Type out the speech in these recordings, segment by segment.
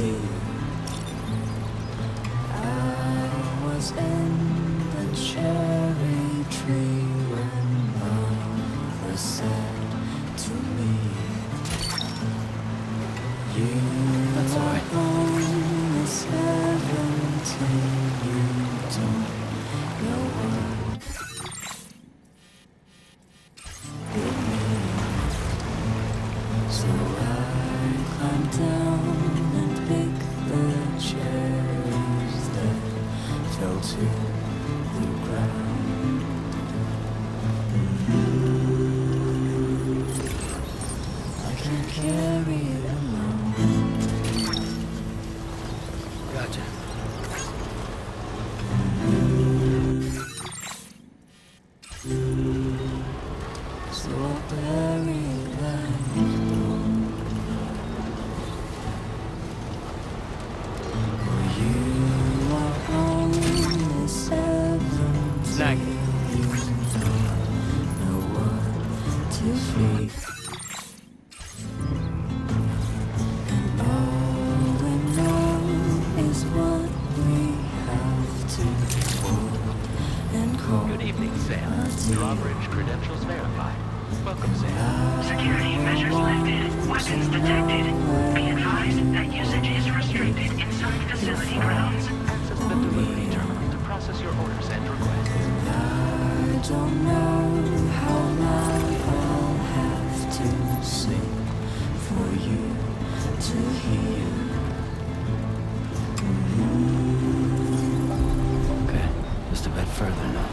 you. I was in the cherry tree when mother said to me, you That's all are right. only 17, you don't know what it means. So I climbed down and picked the cherries that fell to the ground. I can't carry it alone. Gotcha. So I'll bury that bone. For you are only 17. Snag. You don't know what to feed. And all we know is what we have to pour and call. Good evening, Sam. Drawbridge credentials verified. Welcome, Sam. Security measures lifted. Weapons detected. Be advised that usage is restricted inside facility grounds. Access the delivery terminal to process your orders and requests. I don't know how loud I'll have to sing for you to hear. Okay, just a bit further now.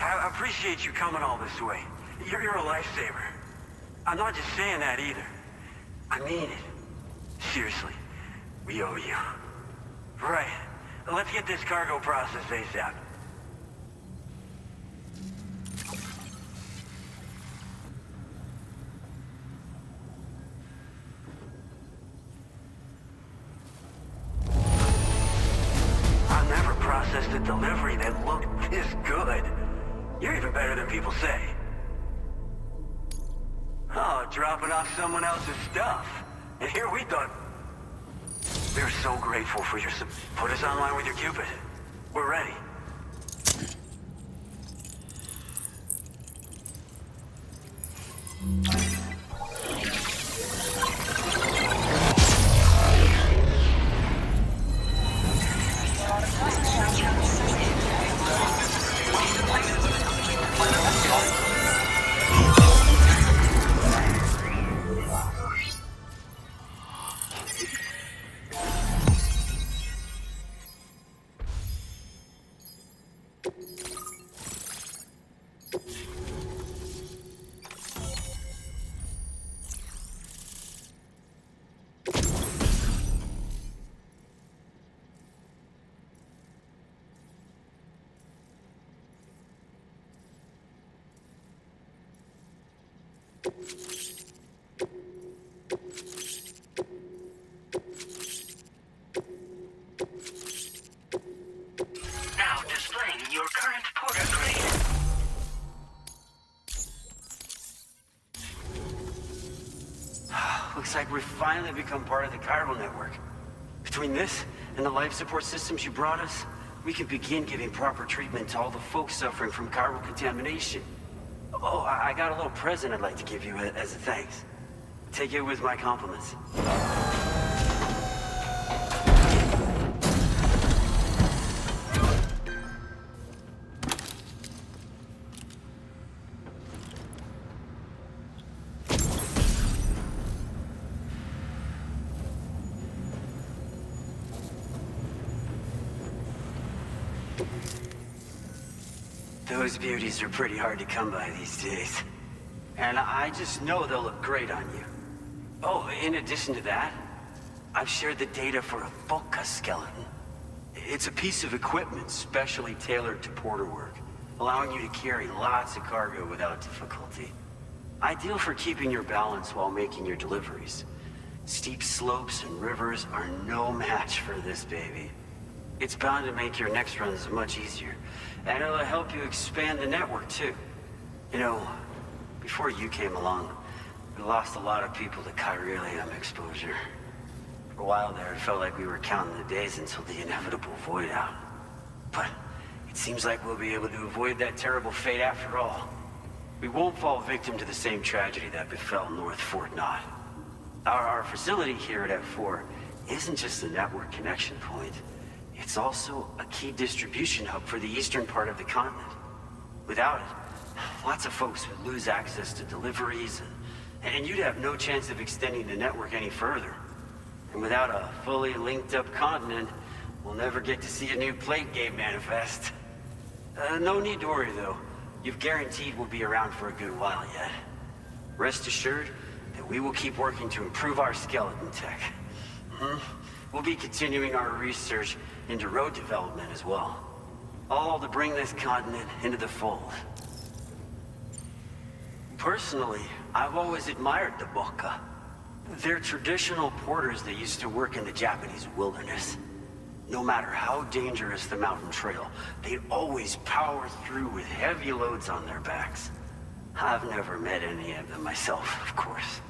I appreciate you coming all this way. You're a lifesaver. I'm not just saying that either. I mean it. Seriously, we owe you. Right. Let's get this cargo processed ASAP. I've never processed a delivery that looked this good. You're even better than people say. Oh, dropping off someone else's stuff. And here we thought... We're so grateful for your support. Put us online with your Cupid. We're ready. Now displaying your current porter grade. Looks like we've finally become part of the chiral network. Between this and the life support systems you brought us, we can begin giving proper treatment to all the folks suffering from chiral contamination. Oh, I got a little present I'd like to give you as a thanks. Take it with my compliments. Those beauties are pretty hard to come by these days. And I just know they'll look great on you. Oh, in addition to that, I've shared the data for a Boca skeleton. It's a piece of equipment specially tailored to porter work, allowing you to carry lots of cargo without difficulty. Ideal for keeping your balance while making your deliveries. Steep slopes and rivers are no match for this baby. It's bound to make your next runs much easier, and it'll help you expand the network too. You know, before you came along, we lost a lot of people to chiralium exposure. For a while there, it felt like we were counting the days until the inevitable void out. But it seems like we'll be able to avoid that terrible fate after all. We won't fall victim to the same tragedy that befell North Fort Knott. Our facility here at F4 isn't just a network connection point. It's also a key distribution hub for the eastern part of the continent. Without it, lots of folks would lose access to deliveries, and you'd have no chance of extending the network any further. And without a fully linked up continent, we'll never get to see a new plate game manifest. No need to worry though. You've guaranteed we'll be around for a good while yet. Rest assured that we will keep working to improve our skeleton tech. We'll be continuing our research into road development as well. All to bring this continent into the fold. Personally, I've always admired the Boca. They're traditional porters that used to work in the Japanese wilderness. No matter how dangerous the mountain trail, they'd always power through with heavy loads on their backs. I've never met any of them myself, of course.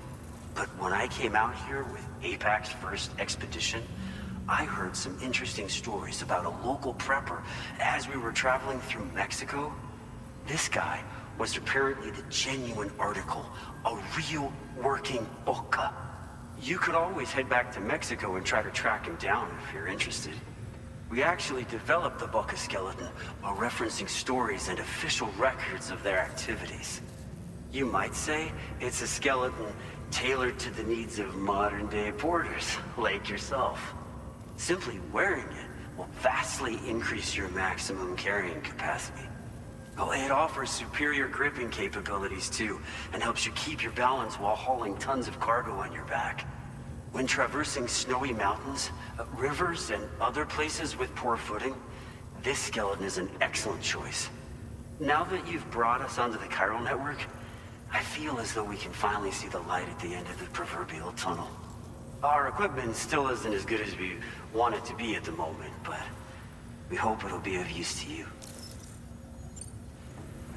But when I came out here with APAC's first expedition, I heard some interesting stories about a local prepper as we were traveling through Mexico. This guy was apparently the genuine article, a real working Boca. You could always head back to Mexico and try to track him down if you're interested. We actually developed the Boca skeleton while referencing stories and official records of their activities. You might say it's a skeleton tailored to the needs of modern-day porters, like yourself. Simply wearing it will vastly increase your maximum carrying capacity. Oh, it offers superior gripping capabilities too, and helps you keep your balance while hauling tons of cargo on your back. When traversing snowy mountains, rivers, and other places with poor footing, this skeleton is an excellent choice. Now that you've brought us onto the chiral network, I feel as though we can finally see the light at the end of the proverbial tunnel. Our equipment still isn't as good as we want it to be at the moment, but we hope it'll be of use to you.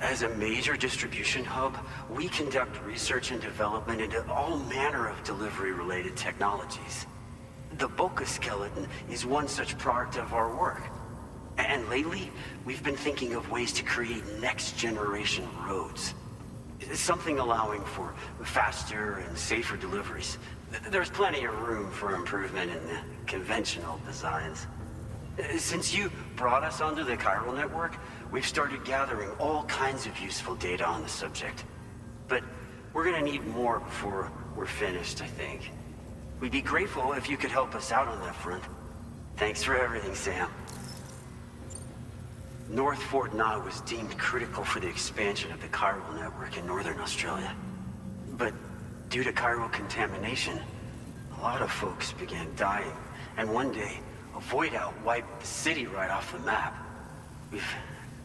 As a major distribution hub, we conduct research and development into all manner of delivery-related technologies. The Boca skeleton is one such product of our work. And lately, we've been thinking of ways to create next-generation roads. Something allowing for faster and safer deliveries. There's plenty of room for improvement in the conventional designs. Since you brought us onto the chiral network, we've started gathering all kinds of useful data on the subject. But we're gonna need more before we're finished, I think. We'd be grateful if you could help us out on that front. Thanks for everything, Sam. North Fort Knott was deemed critical for the expansion of the chiral network in northern Australia. But due to chiral contamination, a lot of folks began dying, and one day, a void out wiped the city right off the map. We've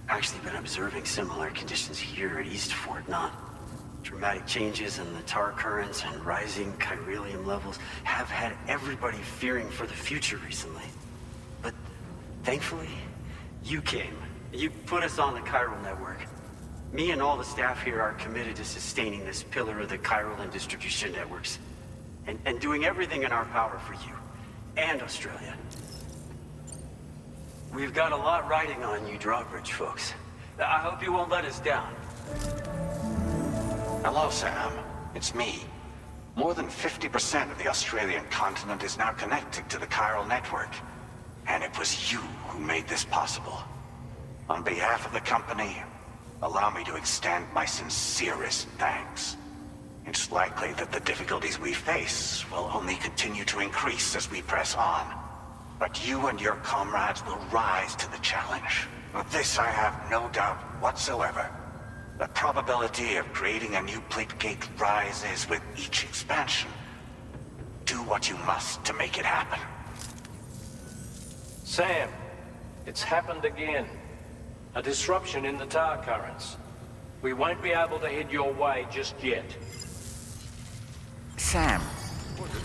actually been observing similar conditions here at East Fort Knott. Dramatic changes in the tar currents and rising chiralium levels have had everybody fearing for the future recently. But thankfully, you came. You put us on the chiral network. Me and all the staff here are committed to sustaining this pillar of the chiral and distribution networks. And doing everything in our power for you and Australia. We've got a lot riding on you drawbridge folks. I hope you won't let us down. Hello, Sam. It's me. More than 50% of the Australian continent is now connected to the chiral network. And it was you who made this possible. On behalf of the company, allow me to extend my sincerest thanks. It's likely that the difficulties we face will only continue to increase as we press on. But you and your comrades will rise to the challenge. Of this I have no doubt whatsoever. The probability of creating a new plate gate rises with each expansion. Do what you must to make it happen. Sam, it's happened again. A disruption in the tar currents. We won't be able to head your way just yet. Sam,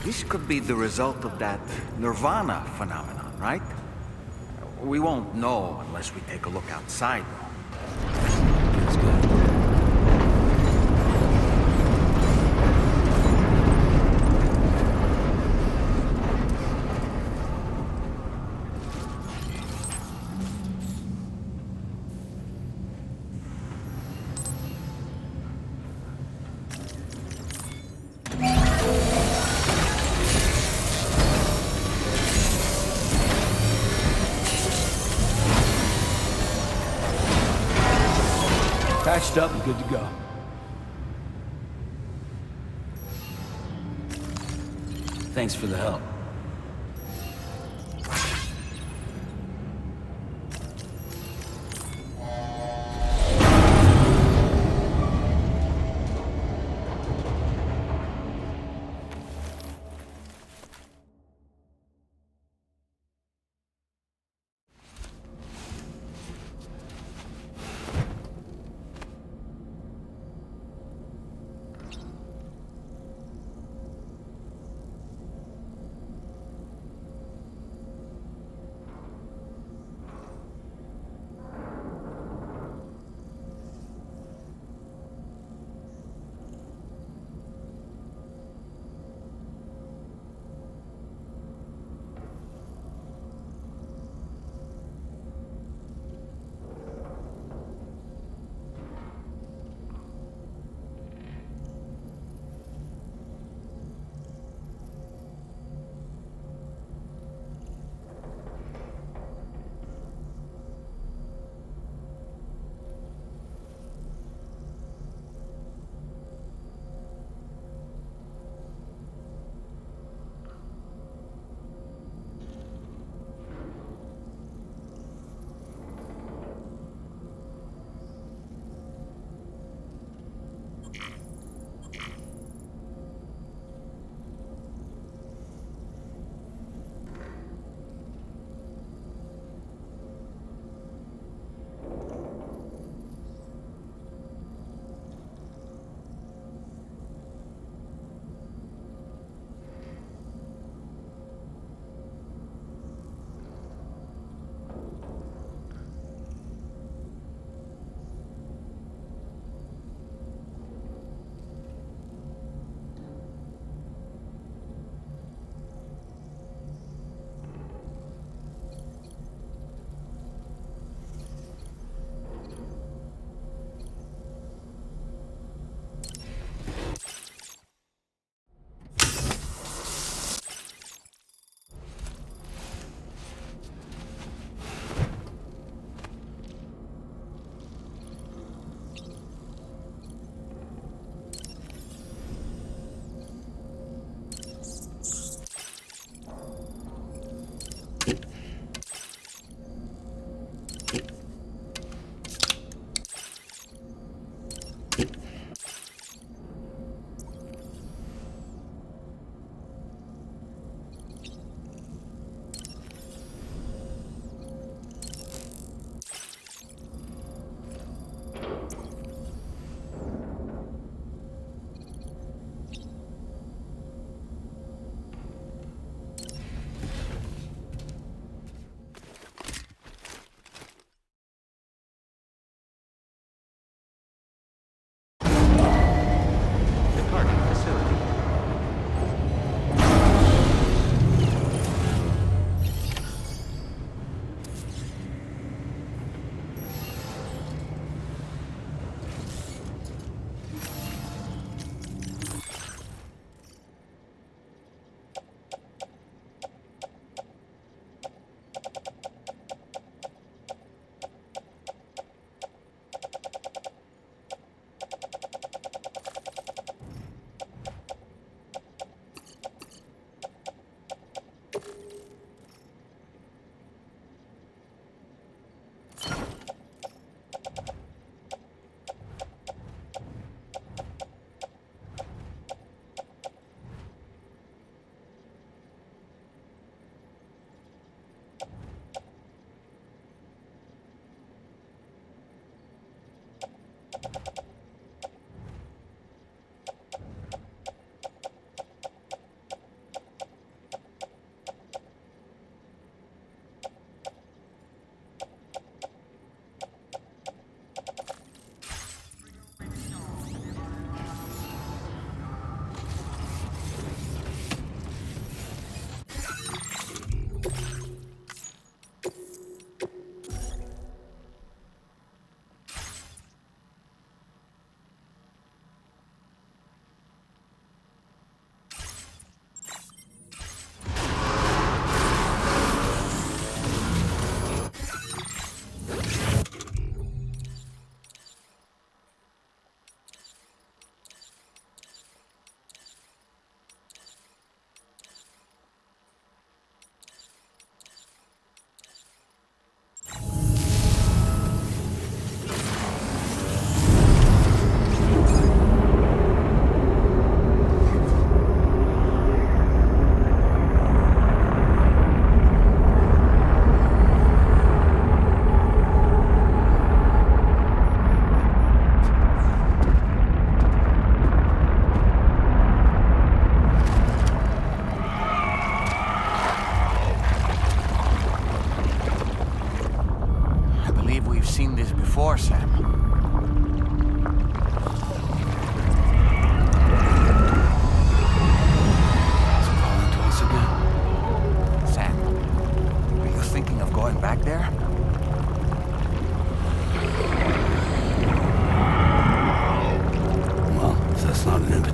this could be the result of that Nirvana phenomenon, right? We won't know unless we take a look outside, though. That's good. Patched up and good to go. Thanks for the help.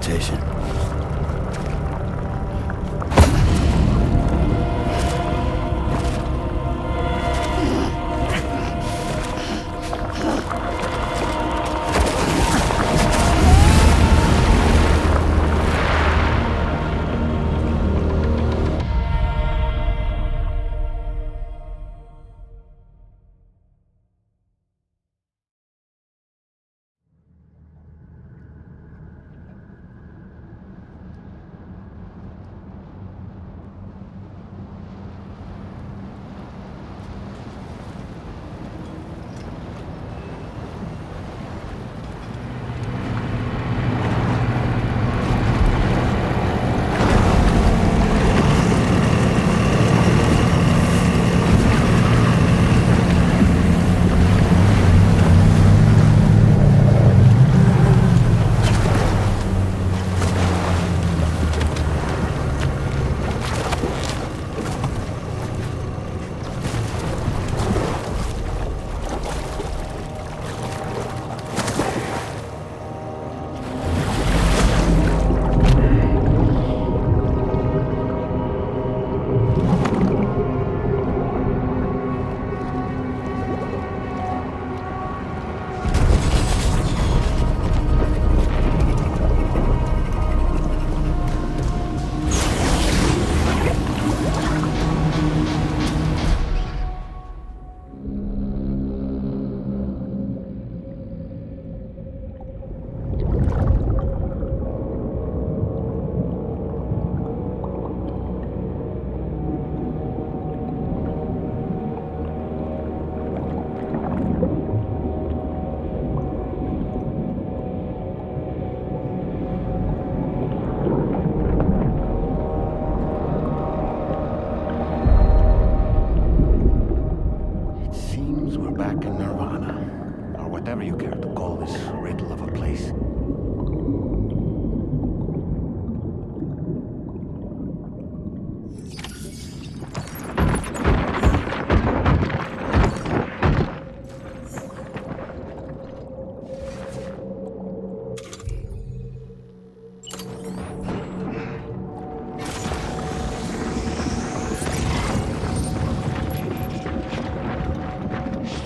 reputation.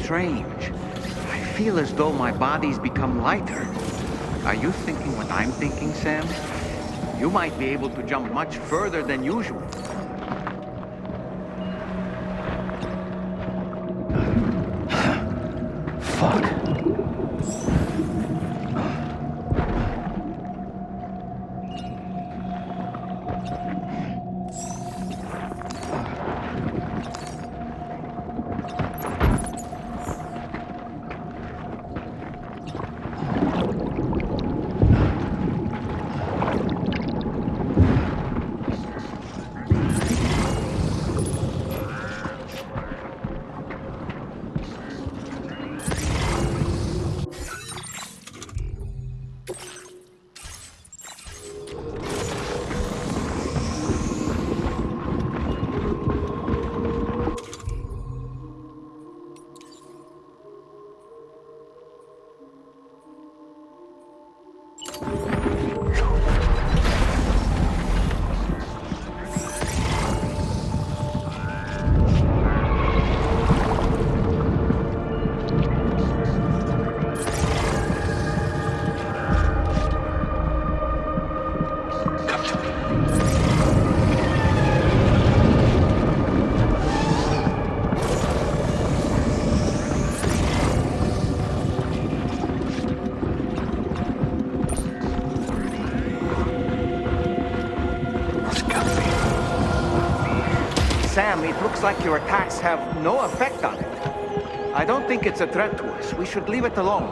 Strange. I feel as though my body's become lighter. Are you thinking what I'm thinking, Sam? You might be able to jump much further than usual. Fuck. Sam, it looks like your attacks have no effect on it. I don't think it's a threat to us. We should leave it alone.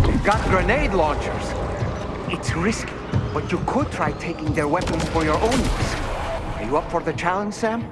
We've got grenade launchers. It's risky. But you could try taking their weapons for your own use. Are you up for the challenge, Sam?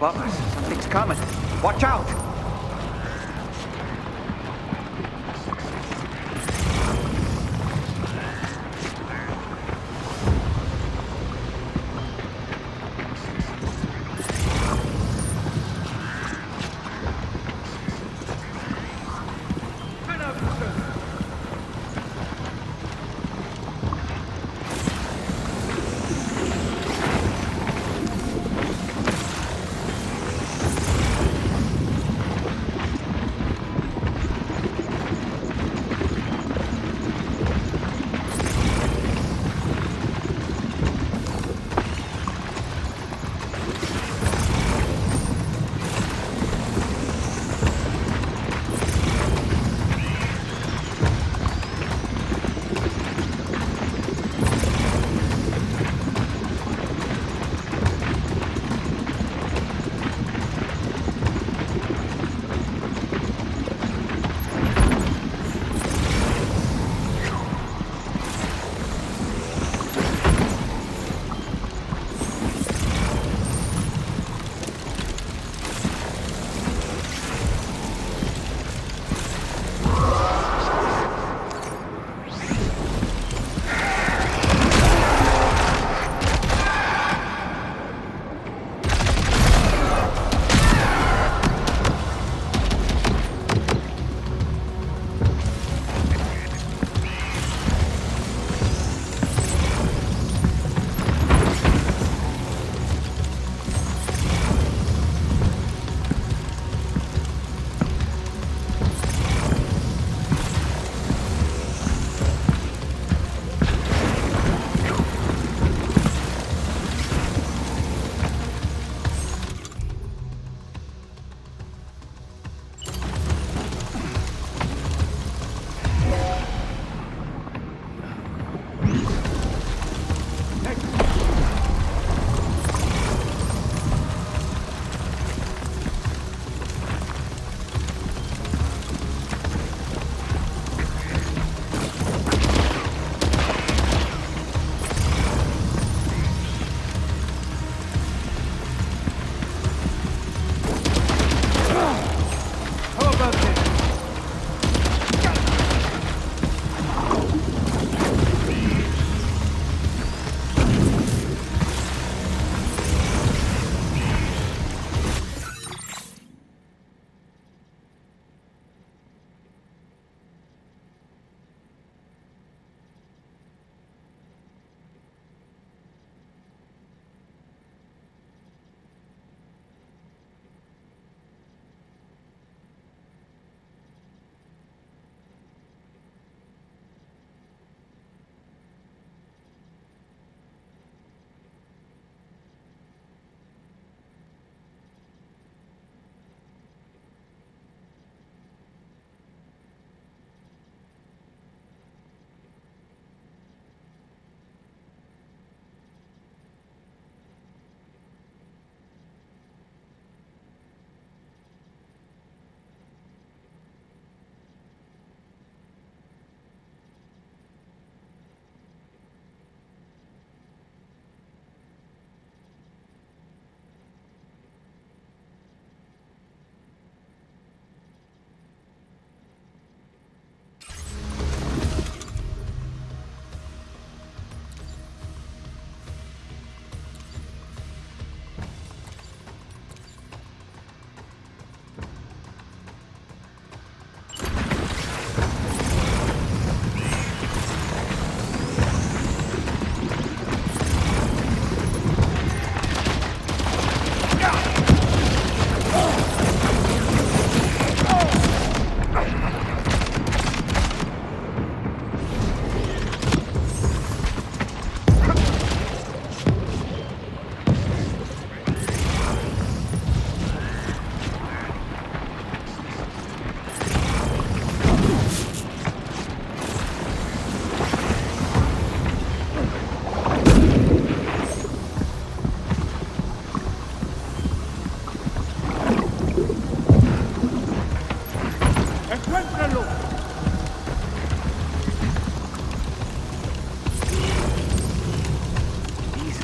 above us. Something's coming. Watch out!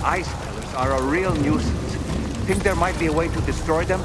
Ice pillars are a real nuisance. Think there might be a way to destroy them?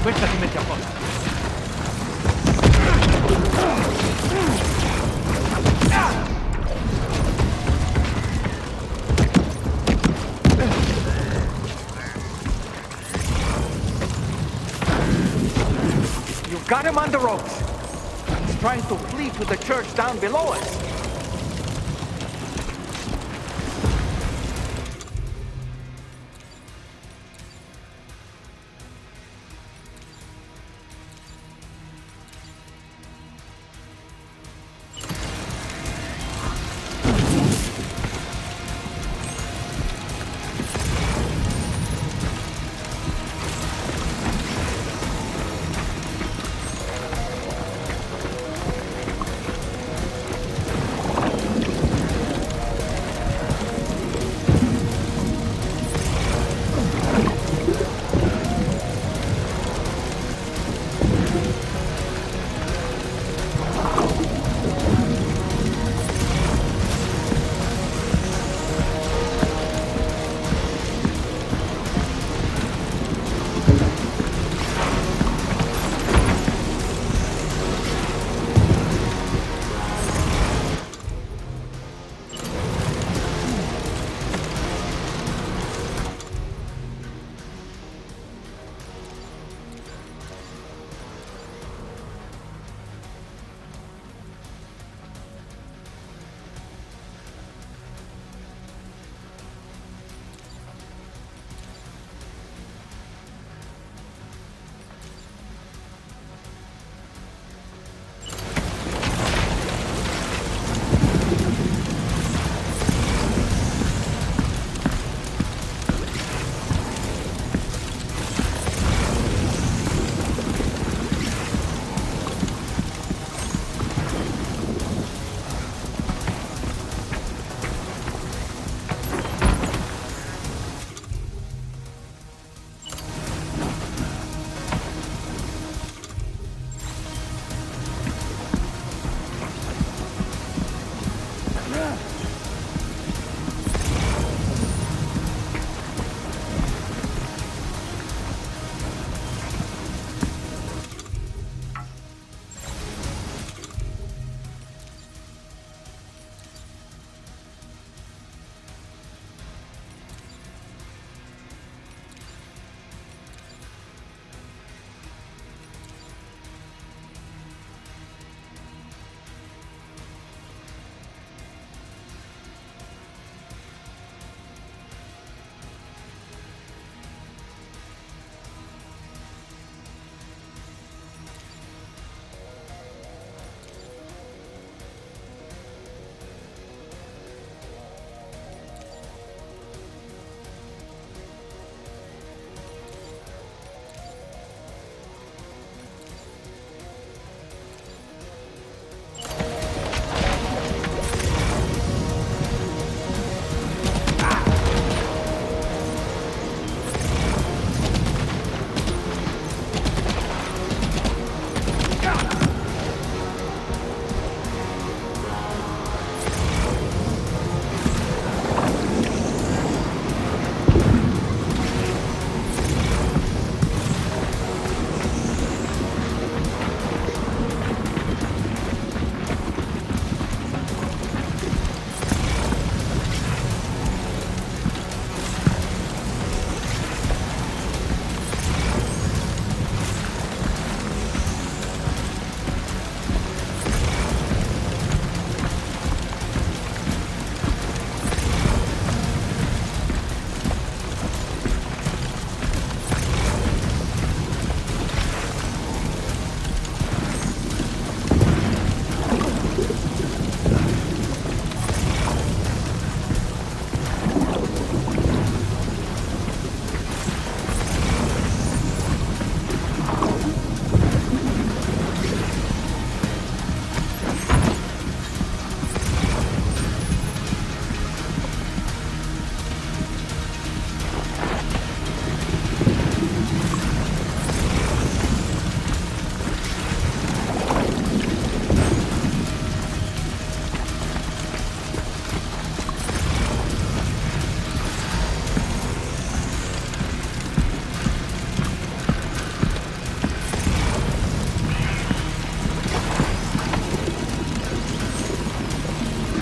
Questa ti mette a posto. You've got him on the ropes. He's trying to flee to the church down below us.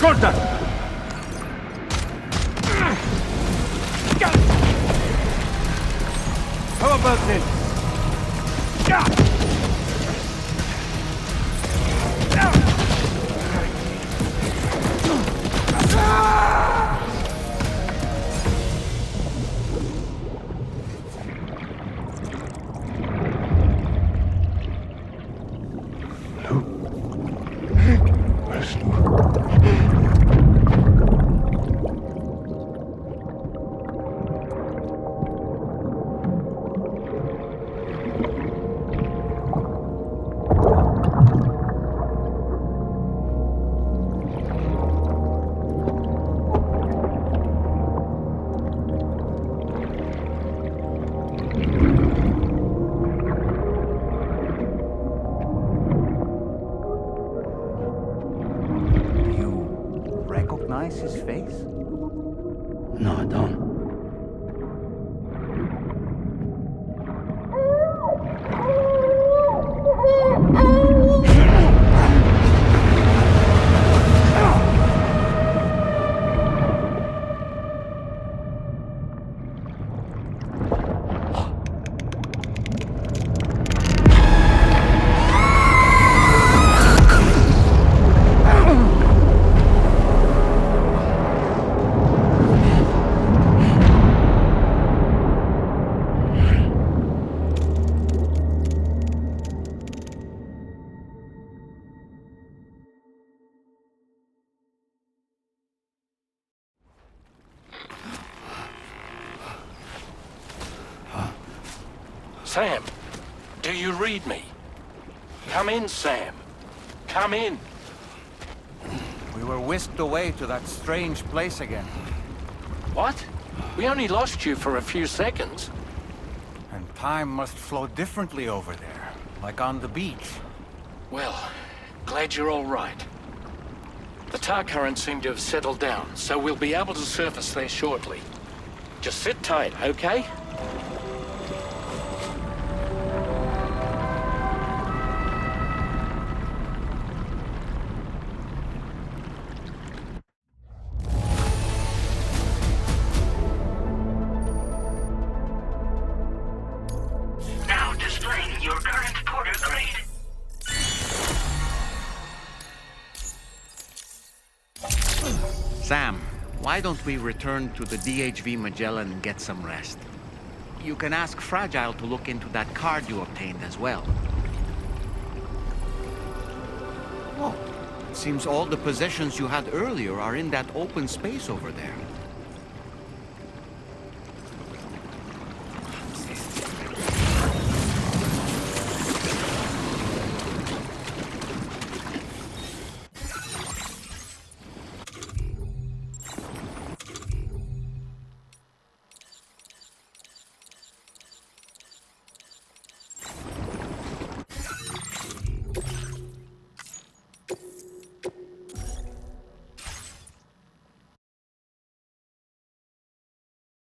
Contact! How about this? Recognize his face? No, I don't. Sam, do you read me? Come in, Sam. Come in. We were whisked away to that strange place again. What? We only lost you for a few seconds. And time must flow differently over there, like on the beach. Well, glad you're all right. The tar currents seem to have settled down, so we'll be able to surface there shortly. Just sit tight, okay? Now displaying your current porter grade. Sam, why don't we return to the DHV Magellan and get some rest? You can ask Fragile to look into that card you obtained as well. Oh, it seems all the possessions you had earlier are in that open space over there.